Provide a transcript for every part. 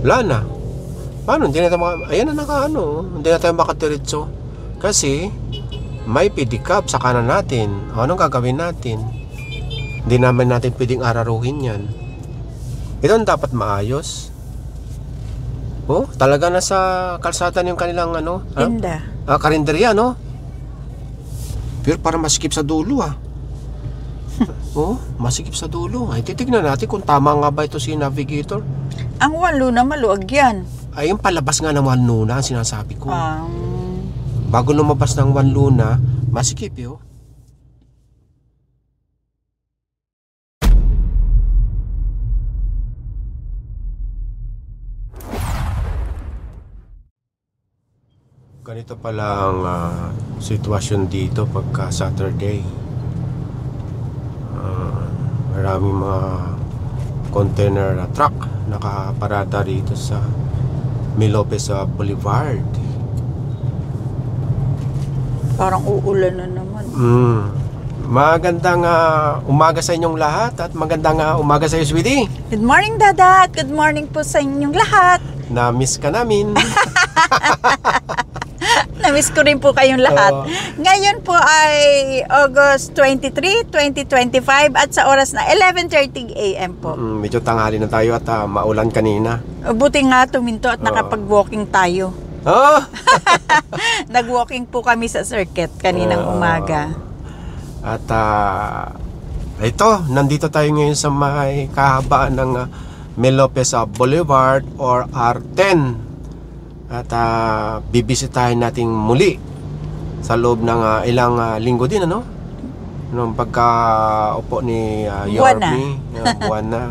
Wala na. Paano? Hindi na tayo ayan na hindi na tayo makadiretso. Kasi may pedicab sa kanan natin. Anong gagawin natin? Hindi naman natin pwedeng araruhin yan. Ito ang dapat maayos. Oh, talaga nasa kalsada yung kanilang Tinda. Karinderya, no? Pero para masikip sa dulo, Oh, masikip sa dulo. Ay, titignan natin kung tama nga ba ito si navigator. Ang 1 Luna maluwag yan. Ay, yung palabas nga ng 1 Luna, ang sinasabi ko. Um, Bago lumabas ng 1 Luna, masikip yun. Ganito pala ang sitwasyon dito pagka Saturday. Maraming mga container truck nakaparada rito sa Milopes Boulevard. parang uulan na naman. Magandang umaga sa inyong lahat at magandang umaga sa iyo, sweetie. Good morning, Dada, at good morning po sa inyong lahat. Na-miss ka namin. Na-miss ko rin po kayong lahat. Ngayon po ay August 23, 2025 at sa oras na 11:30 AM po. Medyo tanghali na tayo at maulan kanina. Buti nga tuminto at nakapag-walking tayo. Oh! Nag-walking po kami sa circuit kaninang umaga. At ito, nandito tayo ngayon sa may kahabaan ng Milopes Boulevard or R10. At bibisitahin natin muli sa loob ng ilang linggo din, nung pagka-upo ni Yorme, buwan na.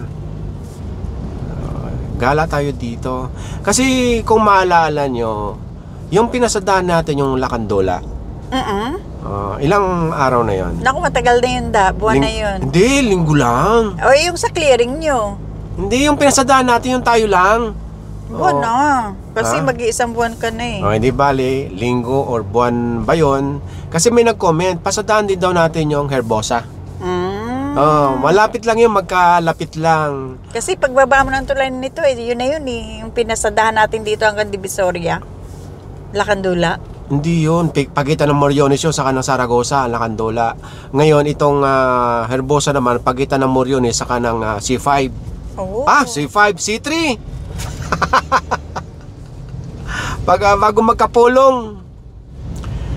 Gala tayo dito. Kasi kung maalala nyo, yung pinasadaan natin yung Lacandola. Ilang araw na yon? Naku, matagal na yun, buwan na yun. Hindi, linggo lang. O yung sa clearing nyo. Hindi, yung pinasadaan natin yung tayo lang. Buwan na. Kasi mag-iisang buwan ka na eh. Hindi bali, linggo or buwan ba yun? Kasi may nag-comment, pasadaan din daw natin yung Herbosa. Malapit lang yun, magkalapit lang. Kasi pagbaba mo ng tulay nito yun na yun eh. Yung pinasadahan natin dito hanggang Divisoria. Lacandola. Hindi yun, pagitan ng Moriones yun sa kanang Saragosa, Lacandola. Ngayon, itong Herbosa naman, pagitan ng Moriones sa kanang C5. C5, C3. Bago magkapulong.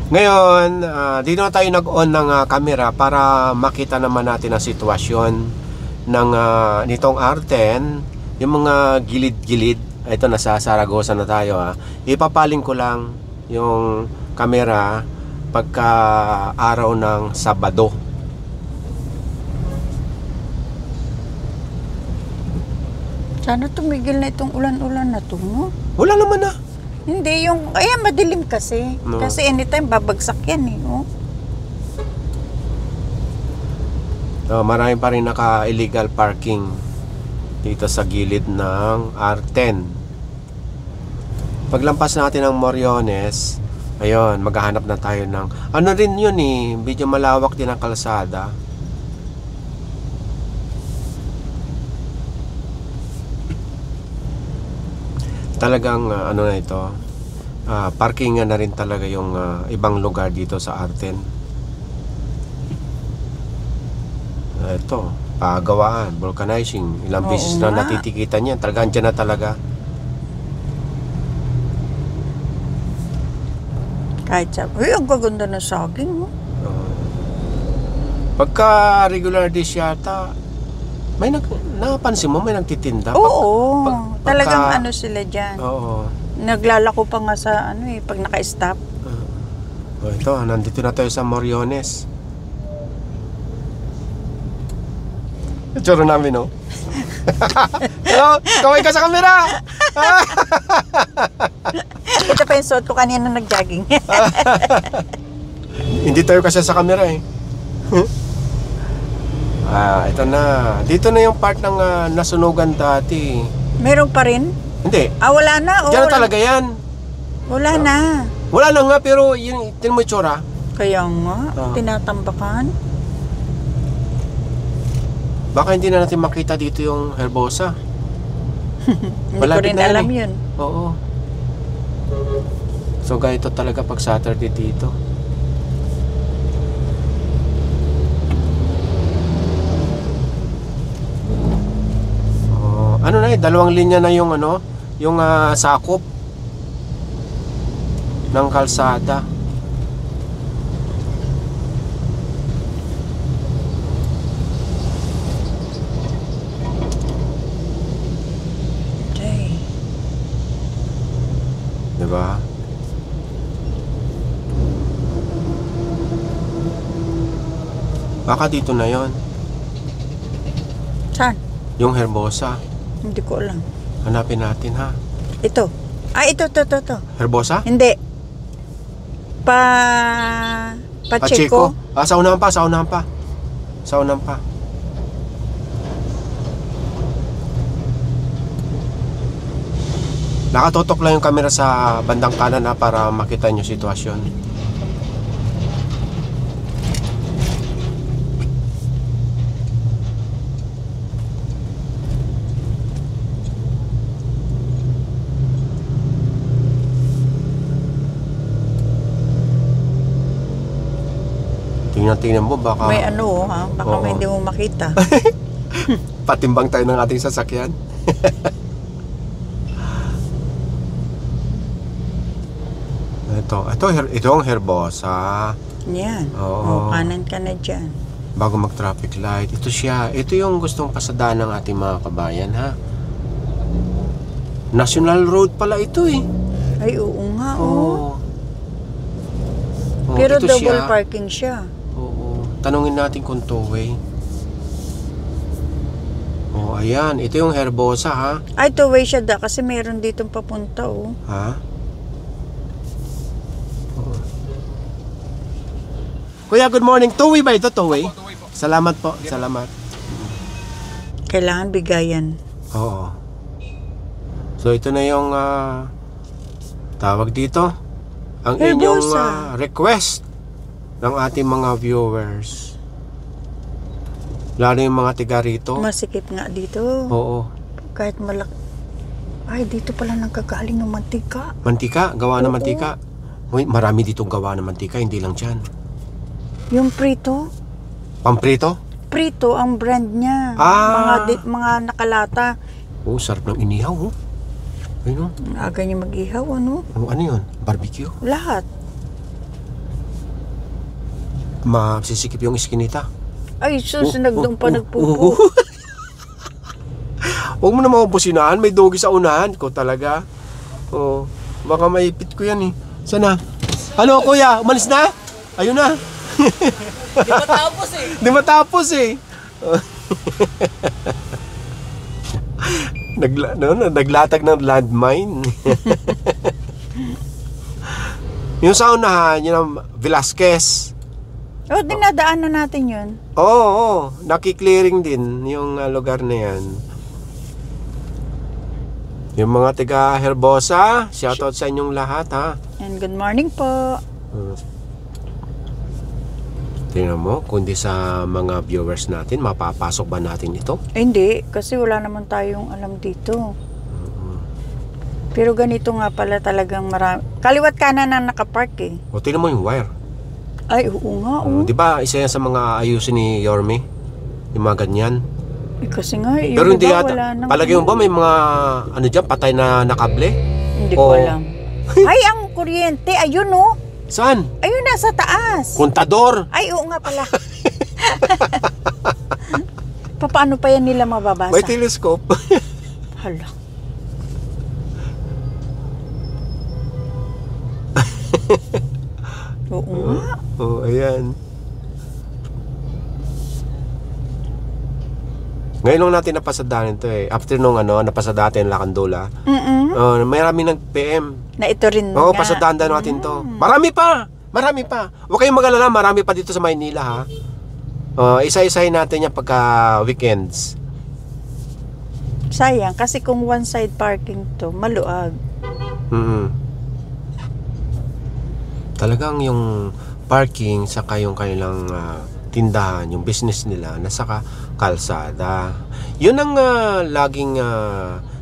Ngayon, dito na tayo nag-on ng camera para makita naman natin ang sitwasyon ng nitong R10, yung mga gilid-gilid. Ito, nasa Saragosa na tayo. Ipapaling ko lang yung camera pagka araw ng Sabado. Sana tumigil na itong ulan-ulan na to, no? Wala naman na. Hindi, madilim kasi. No. Kasi anytime babagsak yan eh, no? Marami pa rin naka-illegal parking dito sa gilid ng R10. Paglampas natin ng Moriones, ayun, maghahanap na tayo ng ano rin yun eh, medyo malawak din ang kalsada. Talagang ano na ito, parking na rin talaga yung ibang lugar dito sa R10. Ito, pagawaan, vulcanizing, ilang beses na natitikitan yan. Talagang dyan na talaga. Kahit sa... Uy, ang gaganda na saging, no? Pagka regular dish yata, may napansin mo, may nagtitinda. Oo, talagang pagka, ano sila dyan. Oo. Naglalako pa nga sa pag naka-stop. Ito, nandito na tayo sa Moriones. Itsura namin, no? Hello, kaway ka sa camera! Ito pa yung suot ko kanina nag-jogging. Hindi tayo kasi sa camera eh. Ito na. Dito na yung part ng nasunugan dati. Meron pa rin? Hindi. Wala na. Diyan na talaga yan. Wala na. Wala na nga, pero yun, tinan mo yung tsura. Kaya nga, tinatambakan. Baka hindi na natin makita dito yung Herbosa. Hindi ko Malapit rin na yan alam eh. yun. Oo. So ganito talaga pag Saturday dito. Oh, ano na eh, 2 linya na yung ano, yung sakop ng kalsada. Okay. 'Di ba? Baka dito na 'yon, Saan? yung Herbosa. Hindi ko alam. Hanapin natin ha. Ito. Ito. Herbosa? Hindi. Pacheco. Sa unahan pa. Sa unahan pa. Nakatutok lang yung camera sa bandang kanan ha, para makita nyo sitwasyon. Tingnan mo baka May ano ha, baka Oo. may hindi mo makita. patimbang tayo ng ating sasakyan. Ito ang Herbosa. Yan. Oo. Kanan ka na dyan. Bago mag-traffic light. Ito siya. Ito yung gustong pasadaan ng ating mga kabayan ha. National Road pala ito eh. Ay, oo nga, Oo. Pero ito double siya. parking siya. Oo. Tanungin natin kung two-way. Oh, ayan. Ito yung Herbosa ha. Ay, two-way siya kasi meron ditong papunta, oh. Ha? Oo. Kuya, good morning. Two-way ba ito? Two-way? Salamat po. Salamat. Kailangan bigayan. Oo. So, ito na yung tawag dito. Ang inyong Herbosa. request ng ating mga viewers. Lalo yung mga tiga rito. Masikip nga dito. Oo. Kahit malak... Ay, dito pala nagkagaling ng mantika. Mantika, gawa ng Oo. mantika. Uy, marami ditong gawa ng mantika, hindi lang dyan. Yung prito. Pamprito? Prito ang brand niya. Ah. Mga nakalata. Oh, sarap ng inihaw. Oh. Ayun, oh. Aga niya mag-ihaw, ano? Oh, ano yun? Barbecue? Lahat. Masisikip yung iskinita. Ay, sus, nagdoon pa oh. nagpupo. Huwag mo na maubusinaan, may dogi sa unahan ko talaga. Oh, baka maipit ko yan eh. Sana? Ano kuya, umalis na? Ayun na. Di matapos eh. Di matapos eh. Naglatag ng landmine. Yung sa unahan, yun ang Velasquez. Oh, dinadaanan natin yun. Oo, nakiklearing din yung lugar na yan. Yung mga tiga Herbosa, shoutout sa inyong lahat ha. And good morning po. Tingnan mo, kundi sa mga viewers natin, mapapasok ba natin ito? Eh, hindi, kasi wala naman tayong alam dito. Pero ganito nga pala talagang marami. Kaliwat kanan na nakapark eh. O, tingnan mo yung wire. Ay, oo nga, oh. Di ba, isa yan sa mga ayusin ni Yorme? Yung mga ganyan. Eh, kasi nga, yung Pero hindi iba yata. wala nang... Palagi mo ba may mga, ano dyan, patay na nakable? Hindi ko O- alam. Ay, ang kuryente, ayun oh. Saan? Ayun, nasa taas. Kontador. Ay, oo nga pala. Paano pa yan nila mababasa? May telescope. Hala. Oo nga. Oh, ayan. Ngayon lang natin napasadaan ito eh. After nung napasada natin Lacandola. May rami nag-PM. Na ito rin Oo, nga. pasadaan natin to. Marami pa! Marami pa! Huwag kayong mag-alala, marami pa dito sa Maynila ha. Isa-isahin natin yan pagka weekends. Sayang, kasi kung one side parking to, maluag. Talagang yung parking saka yung kanilang tindahan, yung business nila nasa kalsada. Yun ang laging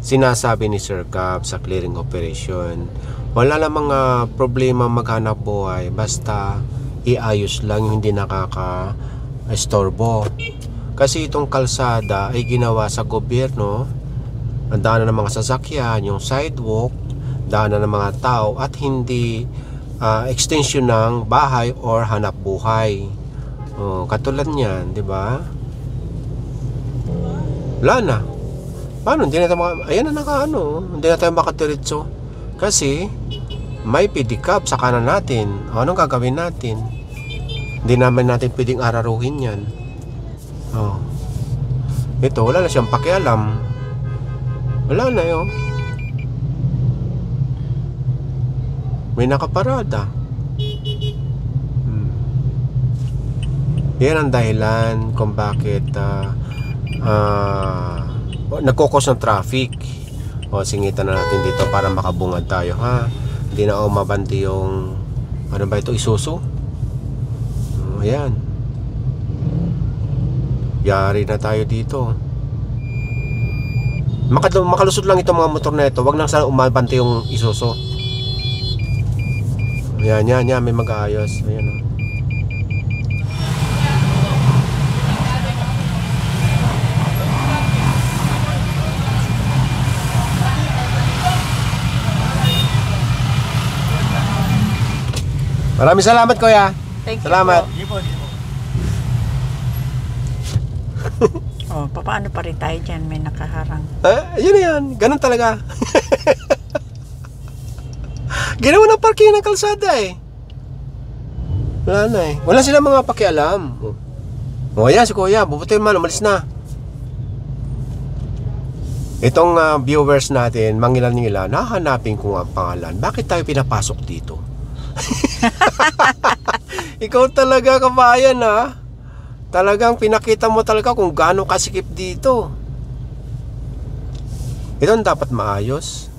sinasabi ni Sir Cap sa clearing operation. Wala lang mga problema maghanap buhay, basta iayos lang yung hindi nakaka-estorbo. Kasi itong kalsada ay ginawa sa gobyerno, ang daanan ng mga sasakyan, yung sidewalk, daanan ng mga tao, at hindi extension ng bahay or hanap buhay. Katulad niyan, di ba? Wala na. Paano? Hindi na tayo ayan na hindi na tayo makadiretso. Kasi may pedicab sa kanan natin. Anong gagawin natin? Hindi naman natin pwedeng araruhin yan. Ito, wala na siyang pakialam. Wala na yun. May nakaparada. Yan ang dahilan kung bakit nagkukos ng traffic. Singitan na natin dito para makabungad tayo, ha. Hindi na mabanti yung ano ba ito, Isuzu. Ayan, yari na tayo dito. Makalusot lang itong mga motor na ito. Wag nang sana umabanti yung Isuzu. Ayan, may mag-aayos. Ayan, Maraming salamat, Kuya. Thank you Salamat. po. Paano pa rin tayo dyan? May nakaharang. Yun na yan. Ganun talaga. Ginawa ng parking ng kalsada eh. Wala na eh. Wala silang mga pakialam. Yan si Kuya. Bubuti man, umalis na. Itong viewers natin, mangilan-ngilan, nahanapin ko ang pangalan. Bakit tayo pinapasok dito? Ikaw talaga, kabayan, ha? Talagang pinakita mo talaga kung gaano kasikip dito. Ito dapat maayos.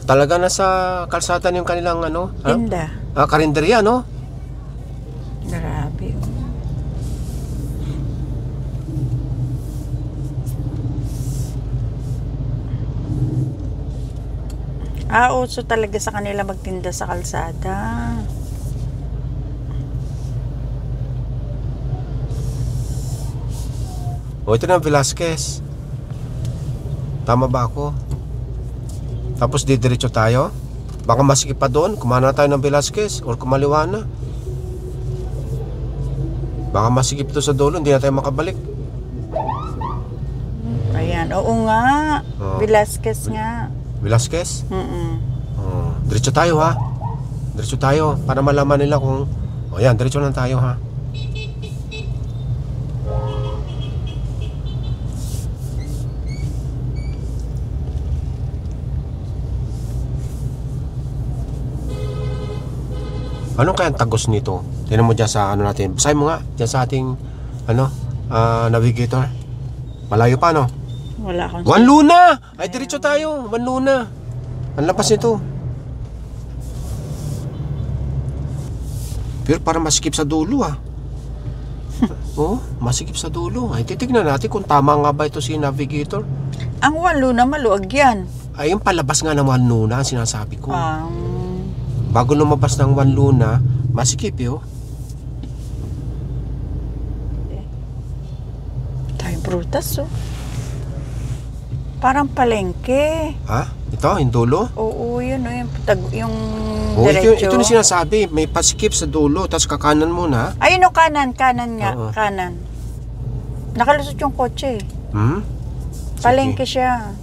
Talaga nasa kalsada yung kanilang Tinda. Karinderya, no? Grabe. Uso talaga sa kanila magtinda sa kalsada. Ito na Velasquez. Tama ba ako? Tapos didiretso tayo. Baka masikip pa doon. Kumana tayo ng Velasquez or kumaliwa na. Baka masikip to sa dulo. Hindi na tayo makabalik. Ayan. Oo nga. Velasquez nga. Velasquez? Diretso tayo, ha. Diretso tayo para malaman nila kung yan, diretso lang tayo, ha. Anong kayang tagos nito? Tingnan mo dyan sa natin. Basahin mo nga dyan sa ating navigator. Malayo pa, no? Wala akong... Juan Luna! Ay, diretso tayo. Juan Luna. Ang lapas nito. Pero para masikip sa dulo, ha. Masikip sa dulo. Ay, titignan natin kung tama nga ba ito si navigator. Ang Juan Luna, maluwag yan. Ay, yung palabas nga ng Juan Luna, ang sinasabi ko. Bago lumabas ng Juan Luna, masikip, Tayong prutas, Parang palengke. Ha? Ito, yung dulo? Oo, yun, yung Ito diretso. yung sinasabi. May pasikip sa dulo, tapos kakanan muna. Ayun, kanan nga. Oo. Kanan. Nakalusot yung kotse. Palengke siya.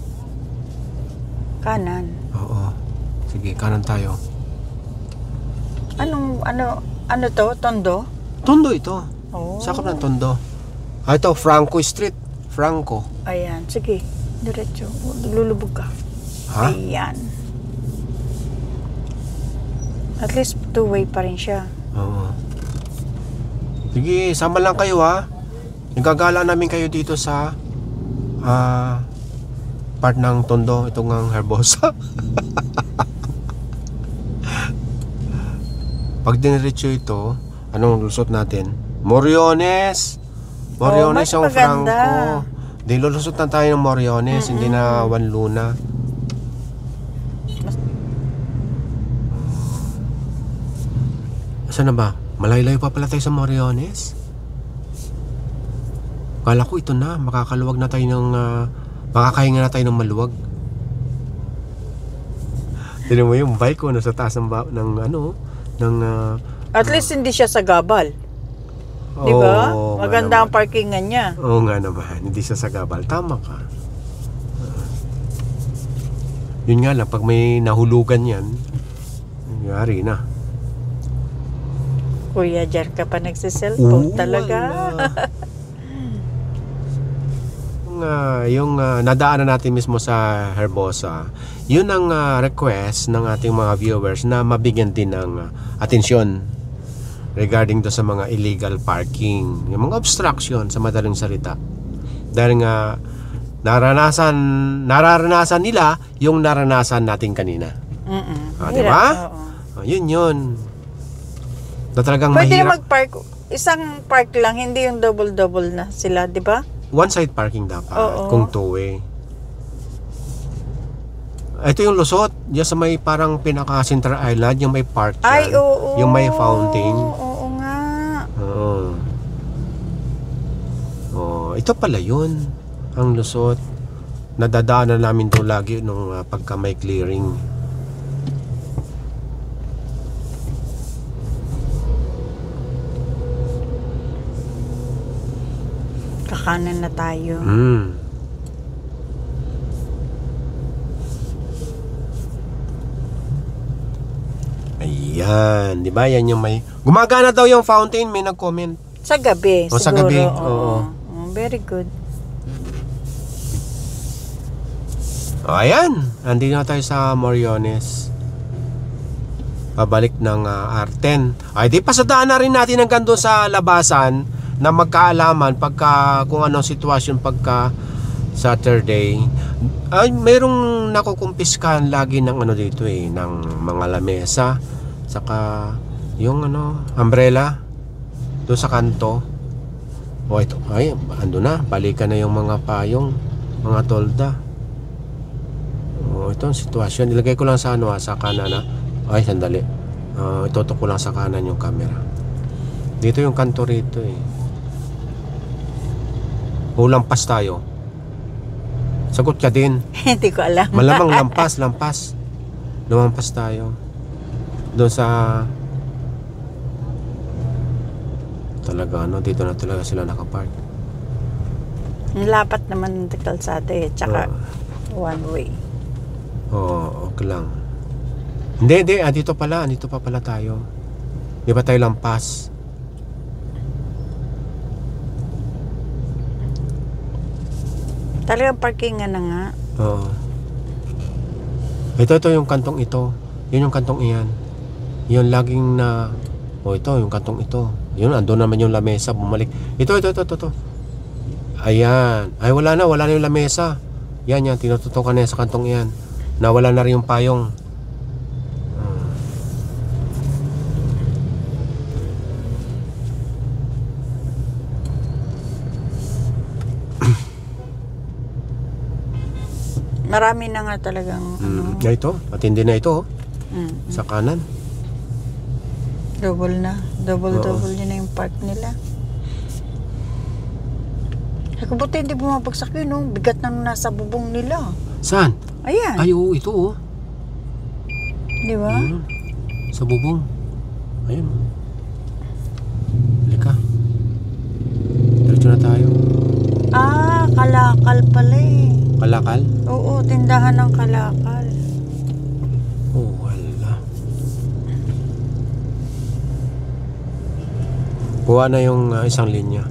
Kanan. Oo. Sige, kanan tayo. Ano to? Tondo? Tondo ito. Oh. Sakop ng Tondo. Ito, Franco Street. Franco. Ayan, sige. Diretso. Lulubog ka. Ha? Ayan. At least two-way pa rin siya. Oo. Sige, sama lang kayo, ha. Nagagala namin kayo dito sa part ng Tondo. Itong ang Herbosa. Pag diniretso ito, anong lusot natin? Moriones! Moriones mas yung maganda. Franco. Di lulusot na tayo ng Moriones, hindi na Juan Luna. Saan na ba? Malayo-layo pa pala tayo sa Moriones? Kala ko ito na, makakaluwag na tayo ng makakahinga na tayo ng maluwag. Tignan mo yung bike ko nasa taas ng At least hindi siya sa gabal. Di ba? Oo, Maganda ang nga naman. parkingan niya. Oo nga naman, hindi siya sa gabal. Tama ka. Yun nga lang, pag may nahulugan yan, nangyari na. Kuya, dyan ka pa nagsiselfone talaga. Yung nadaanan natin mismo sa Herbosa, yun ang request ng ating mga viewers na mabigyan din ng atensyon regarding do sa mga illegal parking, yung mga obstruction sa madaling salita. Dahil nga nararanasan nila yung naranasan natin kanina. Di ba? Yun. Na talagang Pwede mahirap. mag-park, isang park lang, hindi yung double-double na sila, di ba? One side parking dapat, Oo. kung two-way. Ito yung lusot, diyan sa may parang pinaka Central Island, yung may park dyan. Ay, oo. Yung may fountain. Oo nga. Oo. Oh, ito pala yun, ang lusot. Nadadaanan namin to lagi nung pagka may clearing. Kakanan na tayo. Ayan, di ba? Yan yung may gumagana daw yung fountain, may nag-comment. Sa gabi, O, siguro. sa gabi, Oo. oo. Very good. Oh, ayan, andito na tayo sa Moriones. Pabalik ng R10. Ay, di pasadaan na rin natin hanggang doon sa labasan na magkaalaman pagka kung anong sitwasyon pagka Saturday. Ay, merong nakukumpiskan lagi ng dito ng mga lamesa, saka yung umbrella doon sa kanto. O ito, ay, ando na, balikan na yung mga payong, mga tolda. O, ito ang sitwasyon. Ilagay ko lang sa sa kanan Ay, sandali. Itutok ko lang sa kanan yung camera. Dito yung kanto rito Lampas tayo. Sagot ka din. Hindi ko alam. Malamang lampas. Lumampas tayo. Doon sa talaga dito na talaga sila nakapark. Lapat naman ng kalsada tsaka one way. Okay lang. Hindi, dito pa pala tayo. Di ba tayo lampas? Talagang parkingan na nga. Oo. Ito yung kantong ito. Yun yung kantong iyan. Yun laging ito, yung kantong ito. Yun, andun naman yung lamesa, bumalik. Ito. Ayan. Ay, wala na yung lamesa. Yan, tinututukan na yan sa kantong iyan. Nawala na rin yung payong. Marami na nga talagang Ito, matindi na ito sa kanan. Double na. Double yun na yung park nila. Buti hindi bumabagsak yun bigat na nasa bubong nila. Saan? Ayan. Ay, oo, ito Di ba? Sa bubong. Ayun. Halika. Diretso na tayo. Kalakal pala Kalakal? Oo, tindahan ng kalakal. Oh, wala. Kuha na yung isang linya.